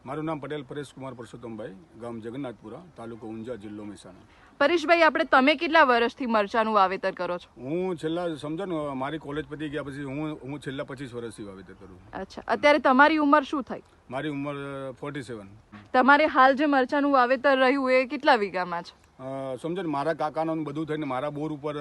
મારું નામ પટેલ પરેશ કુમાર પરસોત્તમભાઈ, ગામ જગન્નાથપુરા, તાલુકો ઊંઝા, જિલ્લો મહેસાણા. પરેશભાઈ, તમે કેટલા વર્ષથી મરચાનું વાવેતર કરો છો? હું છેલ્લા સમજો ને મારી કોલેજ પતી ગયા પછી હું છેલ્લા 25 વર્ષથી વાવેતર કરું. અચ્છા, અત્યારે તમારી ઉંમર શું થઈ? મારી ઉંમર 47. તમારે હાલ જે મરચાનું વાવેતર રહ્યું એ કેટલા વીઘામાં છે? સમજો ને મારા કાકાનો બધું થઈને મારા બોર ઉપર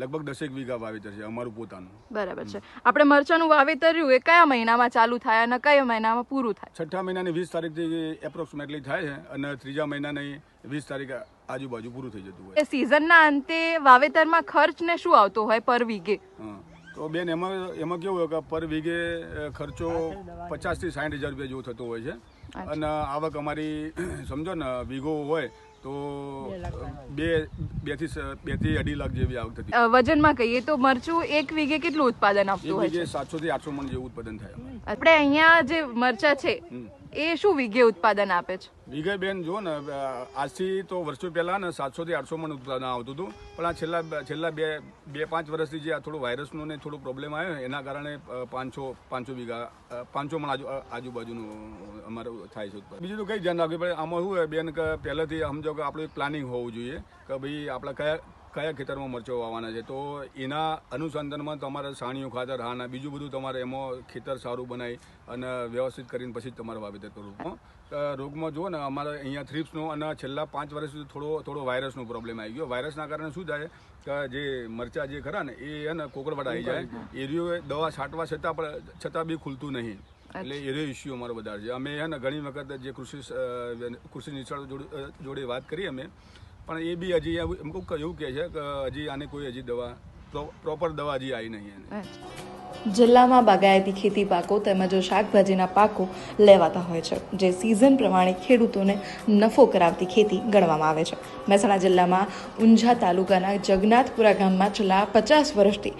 લગભગ 10 વીઘા વાવેતર છે અમારું પોતાનું. બરાબર છે. આપણે મરચાનું વાવેતર રહ્યું એ કયા મહિનામાં ચાલુ થાય અને કયા મહિનામાં પૂરું થાય? છઠ્ઠા મહિનાની 20 તારીખથી એપ્રોક્સિમેટલી થાય છે અને ત્રીજા મહિનાની 20 તારીખ આજુબાજુ પૂરું થઈ જતું હોય. સિઝનના અંતે વાવેતરમાં ખર્ચ ને શું આવતો હોય પર વીઘે? તો બેન એમાં કેવું હોય કે પર વીઘે ખર્ચો 50 થી 60 હજાર રૂપિયા જેવો થતો હોય છે અને આવક અમારી સમજો ને વીઘો હોય તો 2 થી 2.5 લાખ જેવી આવક થતી. વજનમાં કહીએ તો મરચું એક વીઘે કેટલું ઉત્પાદન આપતું હોય છે? 700 થી 800 મણ જેવું ઉત્પાદન થાય. આપણે અહીંયા જે મરચા છે એ શું વીઘે ઉત્પાદન આપે છે? વીઘે બેન જો ને આજથી તો વર્ષો પહેલા ને 700 થી 800 મણ ઉત્પાદન આવતું હતું, પણ આ છેલ્લા 2-5 વર્ષથી જે આ થોડું વાયરસનો ને થોડો પ્રોબ્લેમ આવ્યો એના કારણે 500 વીઘા 500 મણ આજુબાજુનું અમારું થાય છે. બીજું તો કઈ ધ્યાન રાખવું પડે આમાં શું હોય બેન કે પહેલેથી સમજો કે આપણું એક પ્લાનિંગ હોવું જોઈએ કે ભાઈ આપણે કયા ખેતરમાં મરચો વાવવાના છે, તો એના અનુસંધાનમાં તમારે સાણીયું ખાતર હાના બીજું બધું તમારે એમાં ખેતર સારું બનાવી અને વ્યવસ્થિત કરીને પછી જ તમારે વાવેતર કરવું. રોગમાં જુઓ ને અમારે અહીંયા થ્રિપ્સનો અને છેલ્લા 5 વર્ષ સુધી થોડો વાયરસનો પ્રોબ્લેમ આવી ગયો. વાયરસના કારણે શું થાય કે જે મરચા જે ખરા ને એ ને કોકરવાટ આવી જાય, એરિયો દવા છાંટવા છતાં બી ખુલતું નહીં, એટલે એરિયો ઇસ્યુ અમારો વધારે છે. અમે ને ઘણી વખત જે કૃષિ નિષ્ણાતો જોડે વાત કરી અમે, પણ એ બી હજી એવું કહે છે કે હજી આને કોઈ હજી દવા પ્રોપર દવા હજી આવી નહીં. જિલ્લામાં બાગાયતી ખેતી પાકો તેમજ શાકભાજીના પાકો લેવાતા હોય છે, જે સિઝન પ્રમાણે ખેડૂતોને નફો કરાવતી ખેતી ગણવામાં આવે છે. મહેસાણા જિલ્લામાં ઊંઝા તાલુકાના જગન્નાથપુરા ગામમાં છેલ્લા 50 વર્ષથી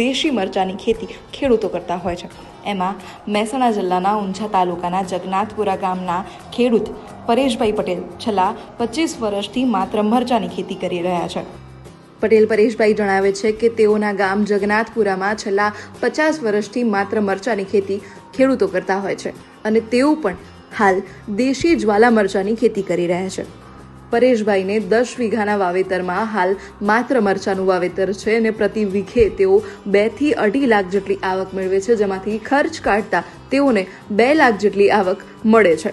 દેશી મરચાની ખેતી ખેડૂતો કરતા હોય છે. એમાં મહેસાણા જિલ્લાના ઊંઝા તાલુકાના જગન્નાથપુરા ગામના ખેડૂત પરેશભાઈ પટેલ છેલ્લા 25 વર્ષથી માત્ર મરચાની ખેતી કરી રહ્યા છે. પટેલ પરેશભાઈ જણાવે છે કે તેઓના ગામ જગન્નાથપુરામાં છેલ્લા 50 વર્ષથી માત્ર મરચાની ખેતી ખેડૂતો કરતા હોય છે અને તેઓ પણ હાલ દેશી જ્વાલા મરચાની ખેતી કરી રહ્યા છે. પરેશભાઈને 10 વીઘાના વાવેતરમાં હાલ માત્ર મરચાનું વાવેતર છે અને પ્રતિ વીઘે તેઓ 2 થી 2.5 લાખ જેટલી આવક મેળવે છે, જેમાંથી ખર્ચ કાઢતા તેઓને 2 લાખ જેટલી આવક મળે છે.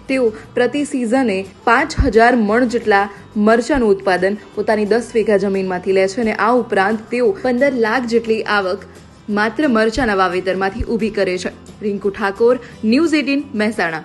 તેઓ પ્રતિ સિઝને 5000 મણ જેટલા મરચાનું ઉત્પાદન પોતાની 10 વીઘા જમીનમાંથી લે છે અને આ ઉપરાંત તેઓ 15 લાખ જેટલી આવક માત્ર મરચાના વાવેતરમાંથી ઊભી કરે છે. રિંકુ ઠાકોર, ન્યૂઝ 18 મહેસાણા.